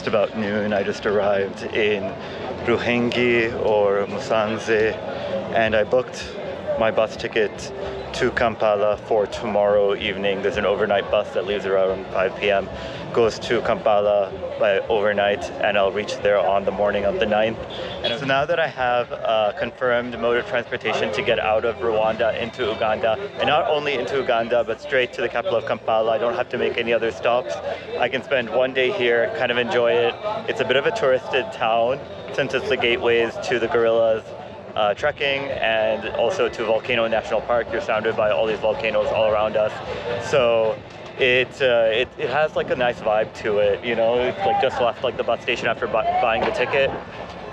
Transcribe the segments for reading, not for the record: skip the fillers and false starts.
just about noon. I just arrived in Ruhengeri or Musanze, and I booked my bus ticket to Kampala for tomorrow evening. There's an overnight bus that leaves around 5 p.m., goes to Kampala by overnight, and I'll reach there on the morning of the 9th. And so now that I have a confirmed mode of transportation to get out of Rwanda into Uganda, and not only into Uganda, but straight to the capital of Kampala, I don't have to make any other stops. I can spend one day here, kind of enjoy it. It's a bit of a touristed town, since it's the gateways to the gorillas, trekking, and also to Volcano National Park. You're surrounded by all these volcanoes all around us. So it has like a nice vibe to it, you know. It's like just left like the bus station after buying the ticket,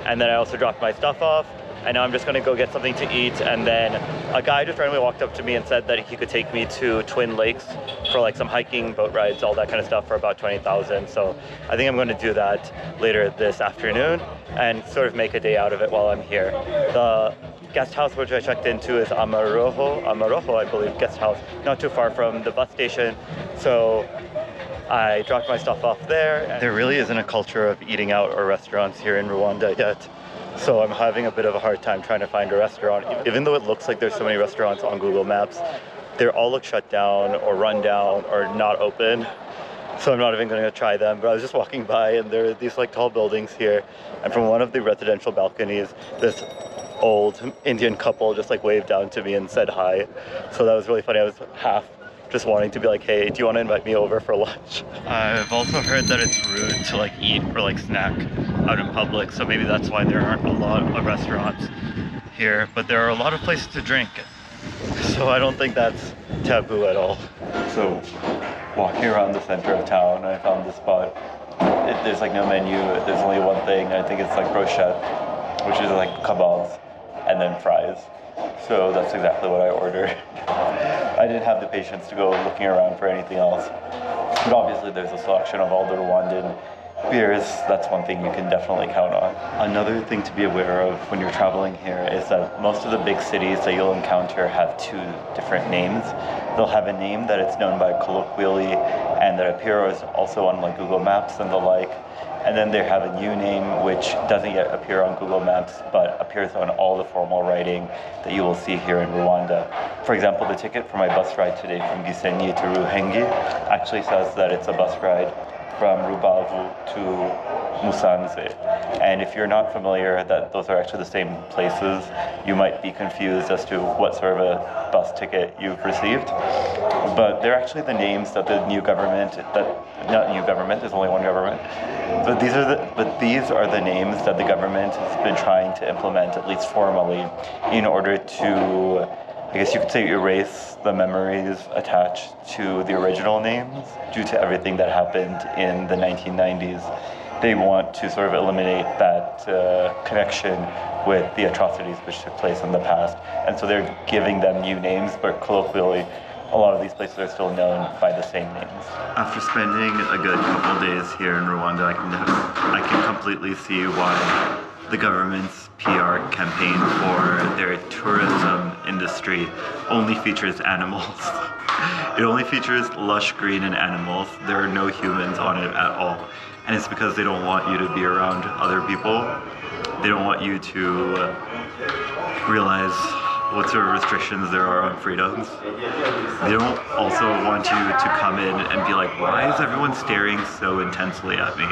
and then I also dropped my stuff off, and now I'm just gonna go get something to eat. And then a guy just randomly walked up to me and said that he could take me to Twin Lakes for like some hiking, boat rides, all that kind of stuff for about 20,000. So I think I'm going to do that later this afternoon and sort of make a day out of it while I'm here. The guest house which I checked into is Amaroho, I believe, guest house, not too far from the bus station. So I dropped my stuff off there. There really isn't a culture of eating out or restaurants here in Rwanda yet. So I'm having a bit of a hard time trying to find a restaurant. Even though it looks like there's so many restaurants on Google Maps, they all look shut down or run down or not open. So I'm not even going to try them. But I was just walking by, and there are these like tall buildings here. And from one of the residential balconies, this old Indian couple just like waved down to me and said hi. So that was really funny. I was half just wanting to be like, hey, do you want to invite me over for lunch? I've also heard that it's rude to like eat or like snack out in public, so maybe that's why there aren't a lot of restaurants here, but there are a lot of places to drink, so I don't think that's taboo at all. So walking around the center of town, I found this spot. There's like no menu, there's only one thing. I think it's like brochette, which is like kebabs and then fries. So that's exactly what I ordered. I didn't have the patience to go looking around for anything else. But obviously there's a selection of all the Rwandan beers. That's one thing you can definitely count on. Another thing to be aware of when you're traveling here is that most of the big cities that you'll encounter have two different names. They'll have a name that it's known by colloquially and that appears also on like Google Maps and the like. And then they have a new name which doesn't yet appear on Google Maps but appears on all the formal writing that you will see here in Rwanda. For example, the ticket for my bus ride today from Gisenyi to Ruhengeri actually says that it's a bus ride from Rubavu to Musanze. And if you're not familiar that those are actually the same places, you might be confused as to what sort of a bus ticket you've received. But they're actually the names that the new government, not new government, there's only one government, but these are the names that the government has been trying to implement, at least formally, in order to, I guess you could say, erase the memories attached to the original names due to everything that happened in the 1990s. They want to sort of eliminate that connection with the atrocities which took place in the past. And so they're giving them new names, but colloquially, a lot of these places are still known by the same names. After spending a good couple days here in Rwanda, I can completely see why the government's PR campaign for their tourism industry only features animals. It only features lush green and animals. There are no humans on it at all. And it's because they don't want you to be around other people. They don't want you to realize what sort of restrictions there are on freedoms. They don't also want you to come in and be like, why is everyone staring so intensely at me?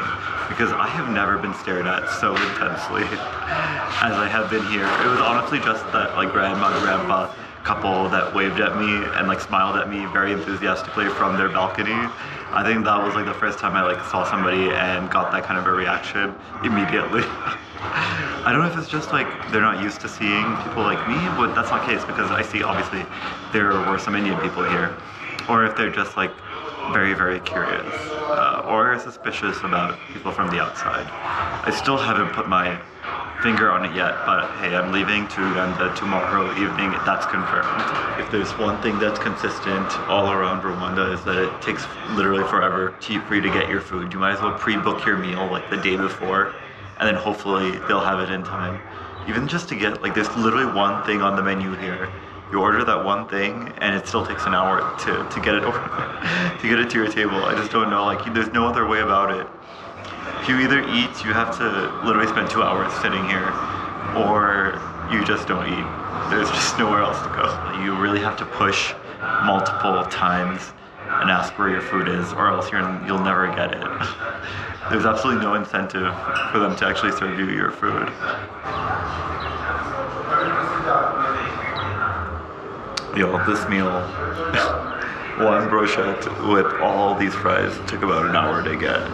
Because I have never been stared at so intensely as I have been here. It was honestly just that like grandpa couple that waved at me and like smiled at me very enthusiastically from their balcony. I think that was like the first time I like saw somebody and got that kind of a reaction immediately. I don't know if it's just like they're not used to seeing people like me, but that's not the case because I see obviously there were some Indian people here, or if they're just like very, very curious or suspicious about people from the outside. I still haven't put my finger on it yet, but hey, I'm leaving to Uganda tomorrow evening. That's confirmed. If there's one thing that's consistent all around Rwanda is that it takes literally forever for you to get your food. You might as well pre-book your meal like the day before, and then hopefully they'll have it in time. Even just to get, like, there's literally one thing on the menu here. You order that one thing, and it still takes an hour to get it over, to get it to your table. I just don't know, like, there's no other way about it. If you either eat, you have to literally spend 2 hours sitting here, or you just don't eat. There's just nowhere else to go. You really have to push multiple times and ask where your food is, or else you'll never get it. There's absolutely no incentive for them to actually serve you your food. Yo, this meal, one brochette with all these fries took about an hour to get.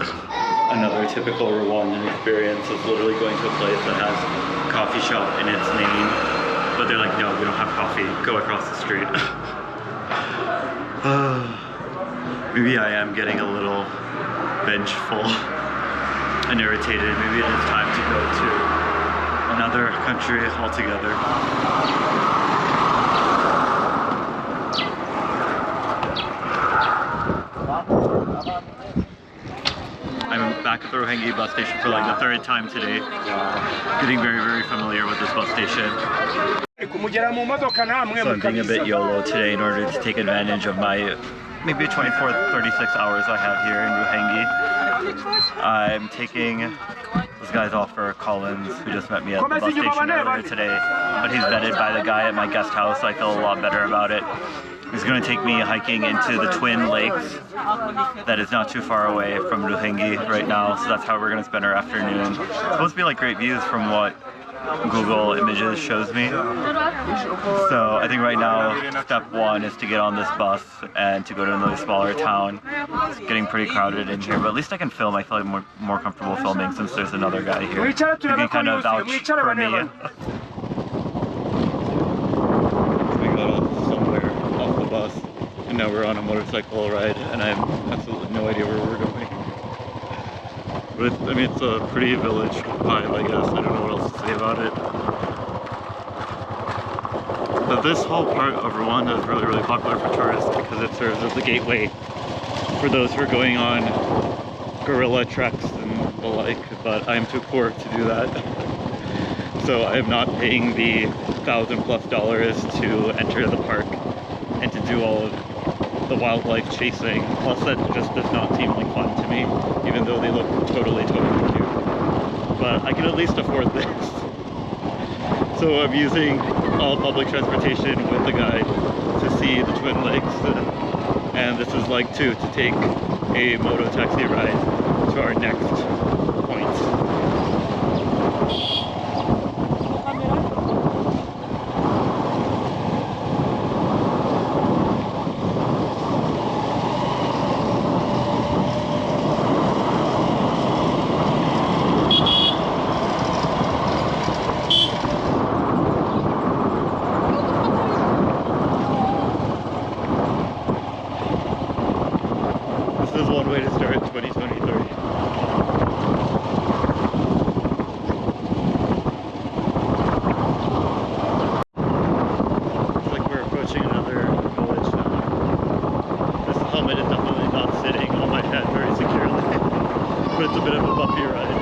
Another typical Rwandan experience is literally going to a place that has a coffee shop in its name, but they're like, no, we don't have coffee, go across the street. Maybe I am getting a little vengeful and irritated. Maybe it is time to go to another country altogether. I'm back at the Ruhengeri bus station for like the third time today. Getting very, very familiar with this bus station. So I'm being a bit YOLO today in order to take advantage of my maybe 24, 36 hours I have here in Ruhengeri. I'm taking this guy's offer, Collins, who just met me at the bus station earlier today, but he's vetted by the guy at my guest house, so I feel a lot better about it. He's going to take me hiking into the Twin Lakes that is not too far away from Ruhengeri right now, so that's how we're going to spend our afternoon. It's supposed to be like great views from what Google Images shows me. So I think right now step one is to get on this bus and to go to another smaller town. It's getting pretty crowded in here, but at least I can film. I feel like more comfortable filming since there's another guy here who can kind of vouch for me. We got off somewhere off the bus and now we're on a motorcycle ride and I have absolutely no idea where we're going. But I mean, it's a pretty village vibe, I guess. I don't know what else to say about it. But this whole part of Rwanda is really, really popular for tourists because it serves as the gateway for those who are going on gorilla treks and the like, but I'm too poor to do that. So I'm not paying the $1,000+ to enter the park and to do all of the wildlife chasing. Plus that just does not seem like fun to me, even though they look totally cute. But I can at least afford this. So I'm using all public transportation with the guide to see the Twin Lakes. And this is like to take a moto taxi ride to our next point. This is one way to start 2023. Looks like we're approaching another village now. This helmet is definitely not sitting on my head very securely, but it's a bit of a bumpy ride.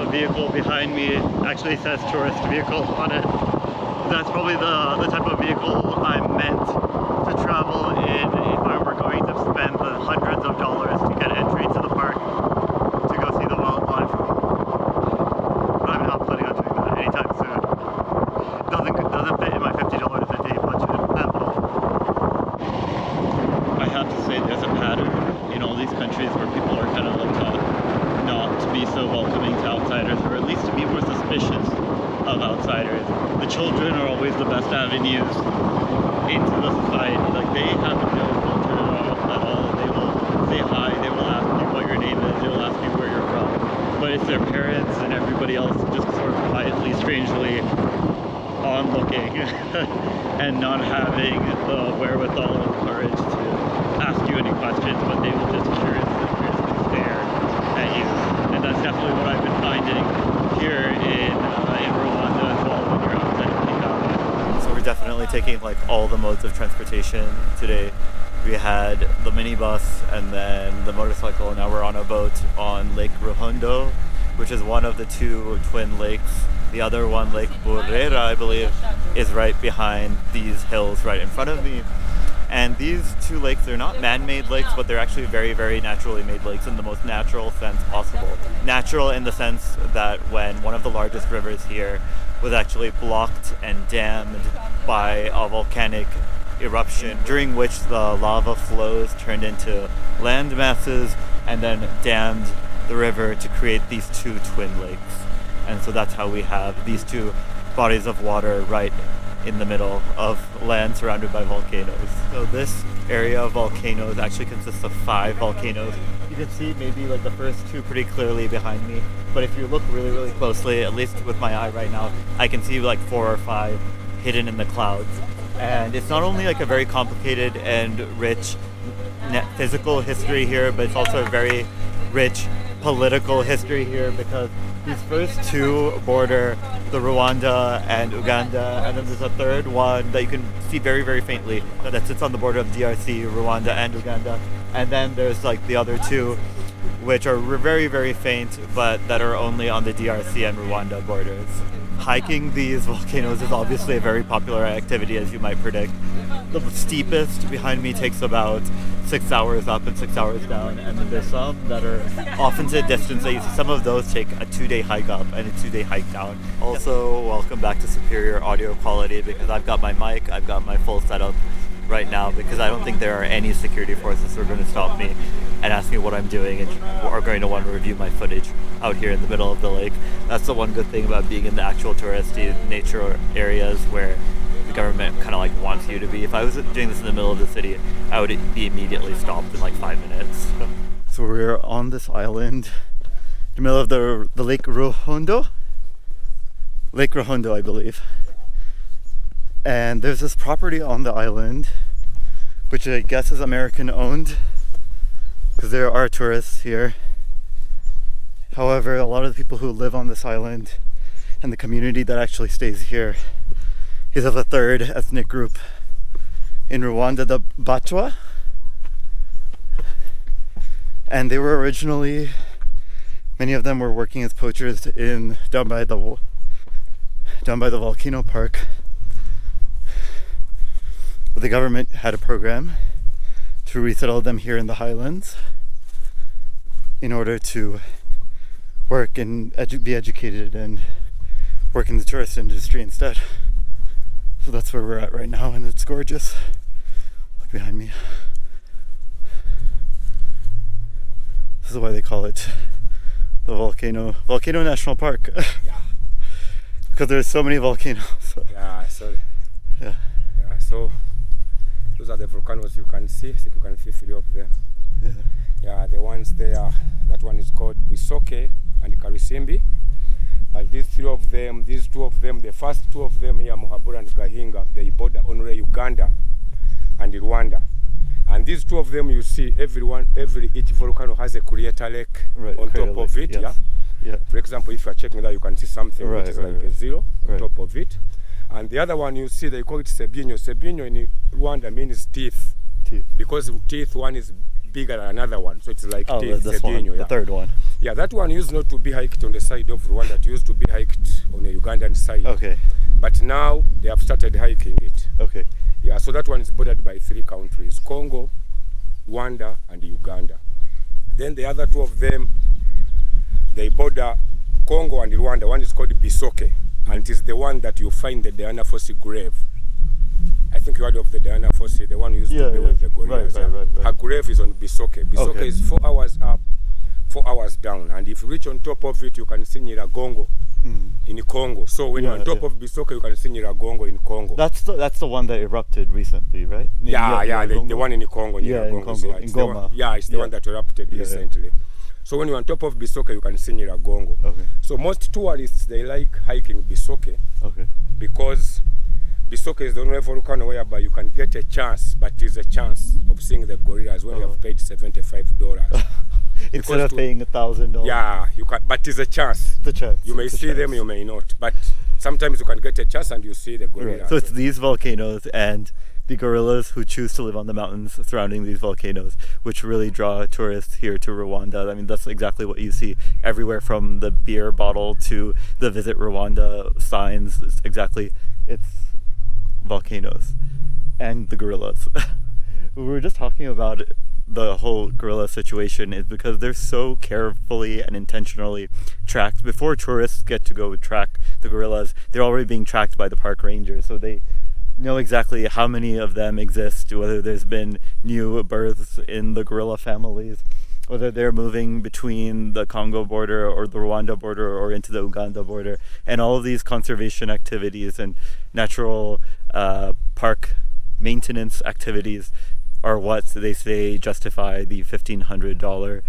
Vehicle behind me actually says tourist vehicle on it. That's probably the type of vehicle I'm meant to travel in if I were going to spend the hundreds of dollars to get entry to the park to go see the wildlife. But I'm not planning on doing that anytime soon. It doesn't fit in my $50 a day budget at all. I have to say there's a pattern in all these countries where people are kind of taught not to be so welcoming to outsiders, or at least to be more suspicious of outsiders. The children are always the best avenues into the society. Like, they have no filter at all. They will say hi, they will ask you what your name is, they will ask you where you're from. But it's their parents and everybody else just sort of quietly, strangely onlooking and not having the wherewithal and courage to ask you any questions, but they will just curiously stare at you. And that's definitely what I've been finding here in Rwanda as well when you're outside of Kigali. So we're definitely taking like all the modes of transportation today. We had the minibus and then the motorcycle. Now we're on a boat on Lake Ruhengeri, which is one of the two twin lakes. The other one, Lake Burera, I believe, is right behind these hills right in front of me. And these two lakes, they're not man-made lakes, but they're actually very, very naturally made lakes in the most natural sense possible. Natural in the sense that when one of the largest rivers here was actually blocked and dammed by a volcanic eruption, during which the lava flows turned into land masses and then dammed the river to create these two twin lakes. And so that's how we have these two bodies of water right in the middle of land surrounded by volcanoes. So this area of volcanoes actually consists of 5 volcanoes. You can see maybe like the first 2 pretty clearly behind me, but if you look really, really closely, at least with my eye right now, I can see like 4 or 5 hidden in the clouds. And it's not only like a very complicated and rich physical history here, but it's also a very rich political history here, because these first 2 border the Rwanda and Uganda, and then there's a third one that you can see very, very faintly that sits on the border of DRC, Rwanda, and Uganda. And then there's like the other 2, which are very, very faint, but that are only on the DRC and Rwanda borders. Hiking these volcanoes is obviously a very popular activity, as you might predict. The steepest behind me takes about 6 hours up and 6 hours down, and then there's some that are often at distance. Some of those take a 2-day hike up and a 2-day hike down. Also, welcome back to superior audio quality, because I've got my mic, I've got my full setup right now, because I don't think there are any security forces who are going to stop me and ask me what I'm doing and are going to want to review my footage out here in the middle of the lake. That's the one good thing about being in the actual touristy nature areas where the government kind of like wants you to be. If I was doing this in the middle of the city, I would be immediately stopped in like 5 minutes. So we're on this island in the middle of the Lake Ruhengeri? Lake Ruhengeri, I believe. And there's this property on the island, which I guess is American owned, because there are tourists here. However, a lot of the people who live on this island and the community that actually stays here is of a third ethnic group in Rwanda, the Batwa. And they were originally, many of them were working as poachers down by the volcano park. But the government had a program to resettle them here in the highlands in order to work and be educated and work in the tourist industry instead. So that's where we're at right now, and it's gorgeous. Look behind me. This is why they call it the Volcano National Park. Yeah. Because there's so many volcanoes. Yeah, so those are the volcanoes you can see. So you can see 3 of them. Yeah, the ones there, that one is called Bisoke and Karisimbi. But these 2 of them, the first 2 of them here, Muhabura and Gahinga, they border only Uganda and Rwanda. And these 2 of them, you see, each volcano has a crater lake on top of it. Yes. Yeah. For example, if you are checking that, you can see something which is like a 0 on top of it. And the other one you see, they call it Sebinyo. Sebinyo in Rwanda means teeth. Because teeth one is bigger than another one, so it's like teeth. Sebinyo, the third one. Yeah, that one used not to be hiked on the side of Rwanda. It used to be hiked on the Ugandan side. Okay. But now they have started hiking it. Okay. Yeah, so that one is bordered by 3 countries: Congo, Rwanda, and Uganda. Then the other 2 of them, they border Congo and Rwanda. One is called Bisoke, and it is the one that you find the Diana Fossey grave. I think you heard of the Diana Fossey, the one who used to be with the gorillas. Right. Her grave is on Bisoke. Bisoke is 4 hours up, 4 hours down, and if you reach on top of it, you can see Nyiragongo in Congo. So when you're on top of Bisoke, you can see Nyiragongo in Congo. That's the one that erupted recently, right? The one in Congo. In Congo. It's the one that erupted recently. So when you're on top of Bisoke, you can see Nyiragongo. Okay. So most tourists, they like hiking Bisoke because Bisoke is the only volcano whereby you can get a chance, but it is a chance of seeing the gorillas when you have paid $75. Instead of to- paying $1,000. Yeah, you can, but it's a chance. The chance. You may it's a see them, chance. you may not. But sometimes you can get a chance and you see the gorilla. Right. So it's these volcanoes and the gorillas who choose to live on the mountains surrounding these volcanoes, which really draw tourists here to Rwanda. I mean, that's exactly what you see everywhere, from the beer bottle to the Visit Rwanda signs. It's volcanoes and the gorillas. We were just talking about the whole gorilla situation is because they're so carefully and intentionally tracked. Before tourists get to go track the gorillas, they're already being tracked by the park rangers, so they know exactly how many of them exist, whether there's been new births in the gorilla families, whether they're moving between the Congo border or the Rwanda border or into the Uganda border. And all of these conservation activities and natural park maintenance activities are what they say justify the $1,500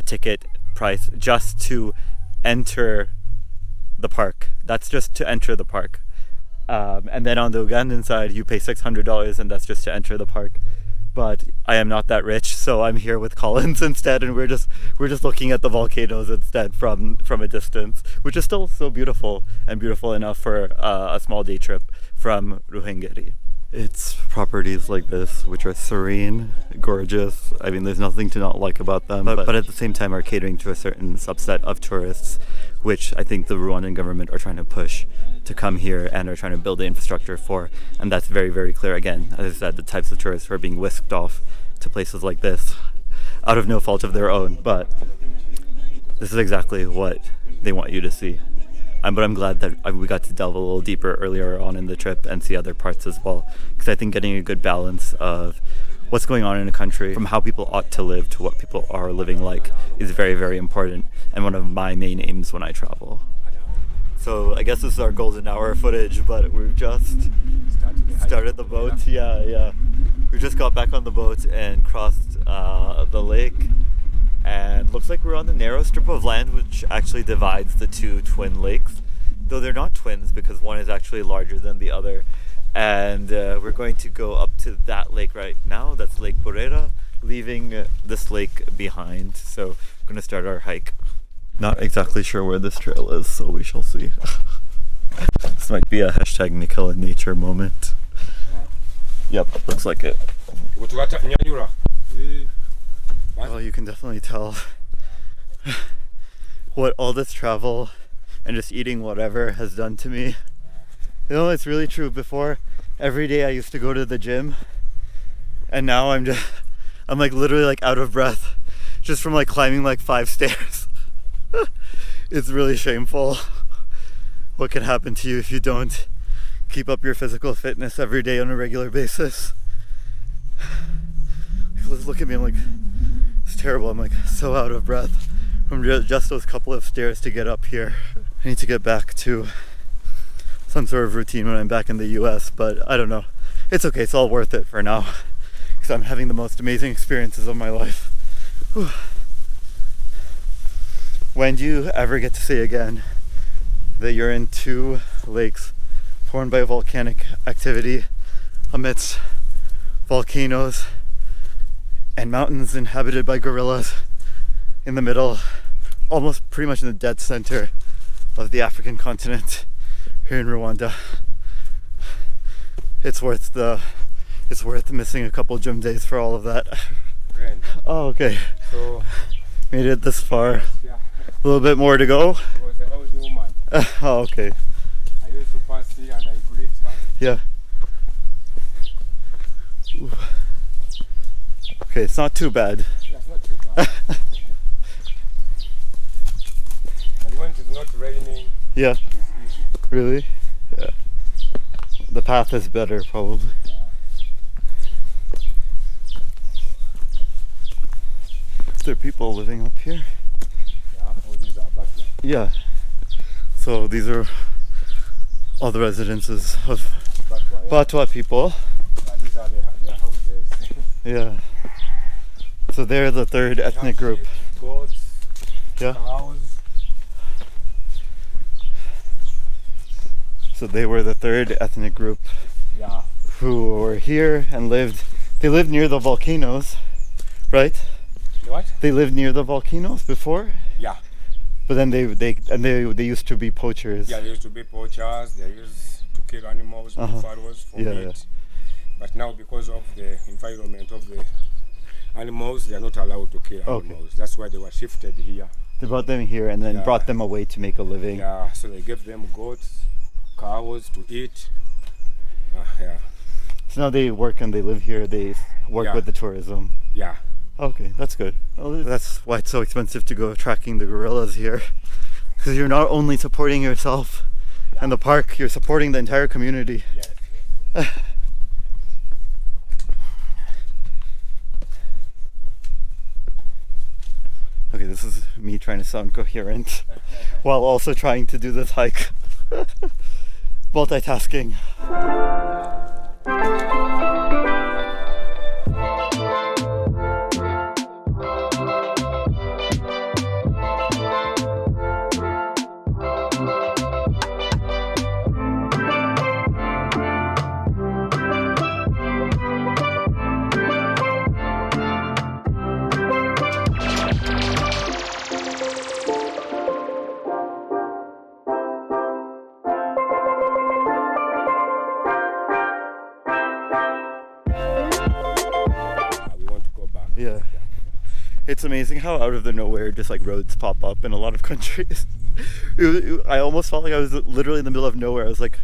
ticket price just to enter the park. That's just to enter the park. And then on the Ugandan side, you pay $600, and that's just to enter the park. But I am not that rich, so I'm here with Collins instead, and we're just looking at the volcanoes instead from a distance, which is still so beautiful, and beautiful enough for a small day trip from Ruhengeri. It's properties like this, which are serene, gorgeous. I mean, there's nothing to not like about them, but at the same time are catering to a certain subset of tourists, which I think the Rwandan government are trying to push to come here and are trying to build the infrastructure for. And that's very, very clear. Again, as I said, the types of tourists who are being whisked off to places like this out of no fault of their own, but this is exactly what they want you to see. But I'm glad that we got to delve a little deeper earlier on in the trip and see other parts as well, because I think getting a good balance of what's going on in a country, from how people ought to live to what people are living like, is very, very important, and one of my main aims when I travel. So I guess this is our golden hour footage, but we've just started the boat. Yeah. We just got back on the boat and crossed the lake. And looks like we're on the narrow strip of land which actually divides the two twin lakes, though they're not twins because one is actually larger than the other. And we're going to go up to that lake right now. That's Lake Burera, leaving this lake behind. So we're going to start our hike. Not exactly sure where this trail is, so we shall see. This might be a hashtag Nikila nature moment. Yep, looks like it. Well, you can definitely tell what all this travel and just eating whatever has done to me. You know, it's really true. Before, every day I used to go to the gym, and now I'm like literally like out of breath just from like climbing like 5 stairs. It's really shameful what can happen to you if you don't keep up your physical fitness every day on a regular basis. Look at me, I'm like, it's terrible. I'm like so out of breath from just those couple of stairs to get up here. I need to get back to some sort of routine when I'm back in the US, but I don't know. It's okay, it's all worth it for now, because I'm having the most amazing experiences of my life. Whew. When do you ever get to say again that you're in 2 lakes formed by volcanic activity amidst volcanoes and mountains inhabited by gorillas in the middle, almost pretty much in the dead center of the African continent here in Rwanda? It's worth missing a couple gym days for all of that. Oh, okay. So made it this far. yeah, A little bit more to go. was an old woman. Oh, okay. I used to pass here and I greet her. Yeah. Ooh. Okay, it's not too bad. Yeah, it's not too bad. And when it's not raining, Yeah, it's easy. really? Yeah. The path is better, probably. Is there people living up here? Yeah, all these are backyard. Yeah. So these are all the residences of Backyard, yeah. Batwa people. Yeah, these are their houses. Yeah. So they're the 3rd ethnic group. Sheep, goats, Yeah. cows. So they were the 3rd ethnic group Yeah. who were here and lived. They lived near the volcanoes, right? No, What? They lived near the volcanoes before, Yeah. but then they used to be poachers. Yeah, they used to be poachers. They used to kill animals, buffaloes for Yeah, meat. yeah. But now, because of the environment of the animals, they are not allowed to kill Okay. animals. That's why they were shifted here. They brought them here and then Yeah. brought them away to make a living. Yeah, so they gave them goats, cows to eat. Yeah, So now they work and they live here. They work Yeah. with the tourism. yeah. Okay, that's good. Well, that's why it's so expensive to go tracking the gorillas here. Because you're not only supporting yourself and the park, you're supporting the entire community. Yes. Okay, this is me trying to sound coherent while also trying to do this hike. Multitasking. We want to go back. Yeah. It's amazing how out of the nowhere just like roads pop up in a lot of countries. I almost felt like I was literally in the middle of nowhere. I was like,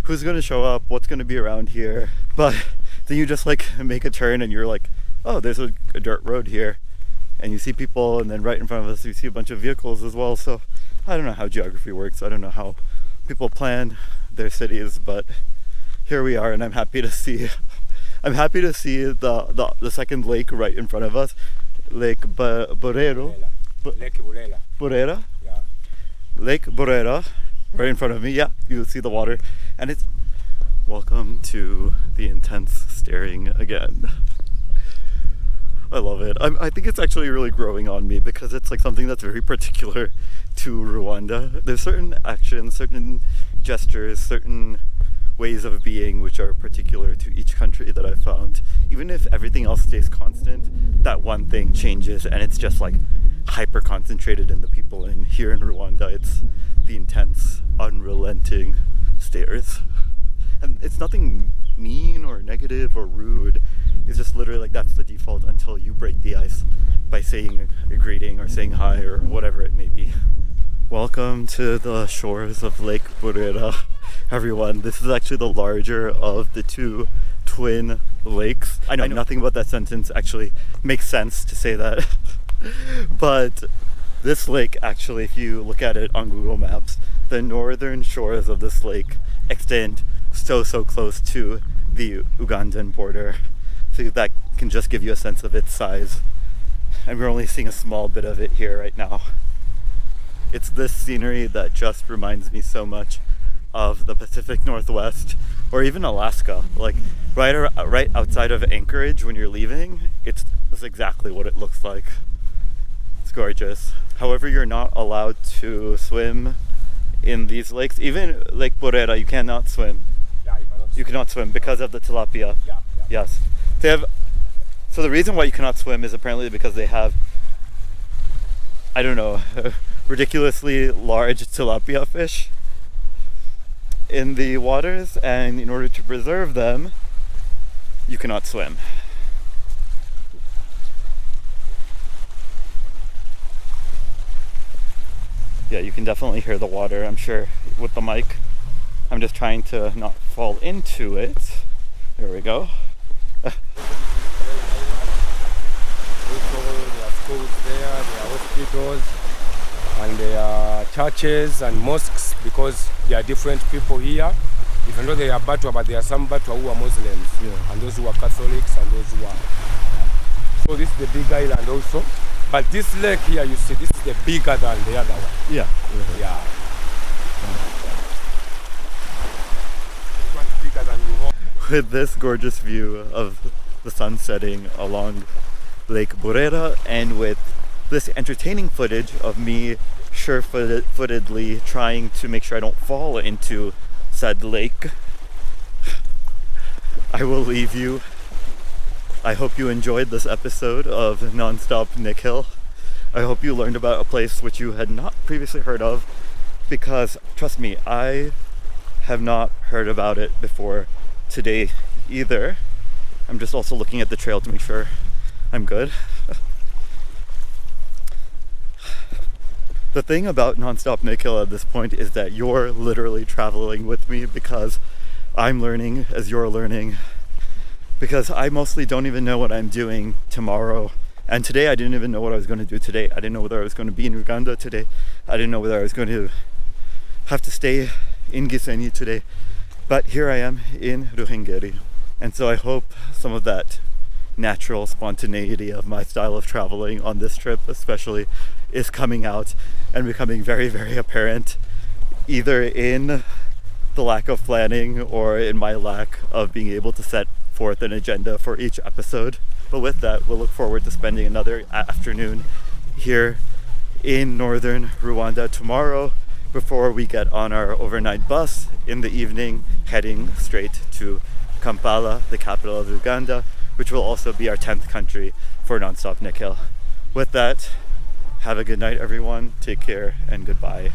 who's gonna show up? What's gonna be around here? But then you just like make a turn and you're like, oh, there's a dirt road here. And you see people, and then right in front of us you see a bunch of vehicles as well. So I don't know how geography works. I don't know how people plan their cities, but here we are, and I'm happy to see the second lake right in front of us, Lake Borero. Lake Bulela. Borera? Yeah. Lake Borera, right in front of me. Yeah, you see the water, and it's welcome to the intense staring again. I love it. I think it's actually really growing on me because it's like something that's very particular to Rwanda. There's certain actions, certain gestures, certain ways of being which are particular to each country that I've found. Even if everything else stays constant, that one thing changes, and it's just like hyper concentrated in the people. And here in Rwanda, it's the intense, unrelenting stares. And it's nothing mean or negative or rude. It's just literally like that's the default until you break the ice by saying a greeting or saying hi or whatever it may be. Welcome to the shores of Lake Burera, everyone. This is actually the larger of the two twin lakes. I know nothing about that sentence actually makes sense to say that. But this lake actually, if you look at it on Google Maps, the northern shores of this lake extend so close to the Ugandan border. So that can just give you a sense of its size. And we're only seeing a small bit of it here right now. It's this scenery that just reminds me so much of the Pacific Northwest or even Alaska. Like right outside of Anchorage when you're leaving, it's exactly what it looks like. It's gorgeous. However, you're not allowed to swim in these lakes. Even Lake Borera, you cannot swim. Yeah, You cannot swim because of the tilapia. Yeah. Yes. So the reason why you cannot swim is apparently because they have, I don't know, ridiculously large tilapia fish in the waters, and in order to preserve them, you cannot swim. Yeah, you can definitely hear the water, I'm sure, with the mic. I'm just trying to not fall into it. There we go. There are schools there, there are hospitals, and there are churches and mosques, because there are different people here. Even though they are Batwa, but there are some Batwa who are Muslims, and those who are Catholics, and those who are. So this is the big island also. But this lake here, you see, this is the bigger than the other one. Yeah. Yeah. This one is bigger than Ruhengeri. With this gorgeous view of the sun setting along Lake Burera, and with this entertaining footage of me sure-footedly trying to make sure I don't fall into said lake, I will leave you I hope you enjoyed this episode of Nonstop Nikhil. I hope you learned about a place which you had not previously heard of, because trust me, I have not heard about it before today either. I'm just also looking at the trail to make sure I'm good. The thing about Nonstop Nikhil at this point is that you're literally traveling with me, because I'm learning as you're learning, because I mostly don't even know what I'm doing tomorrow. And today I didn't even know what I was going to do today. I didn't know whether I was going to be in Uganda today. I didn't know whether I was going to have to stay in Gisenyi today. But here I am in Ruhengeri. And so I hope some of that natural spontaneity of my style of traveling on this trip especially is coming out and becoming very, very apparent, either in the lack of planning or in my lack of being able to set forth an agenda for each episode. But with that, we'll look forward to spending another afternoon here in northern Rwanda tomorrow before we get on our overnight bus in the evening, heading straight to Kampala, the capital of Uganda, which will also be our 10th country for Nonstop Nikhil. With that, have a good night, everyone. Take care and goodbye.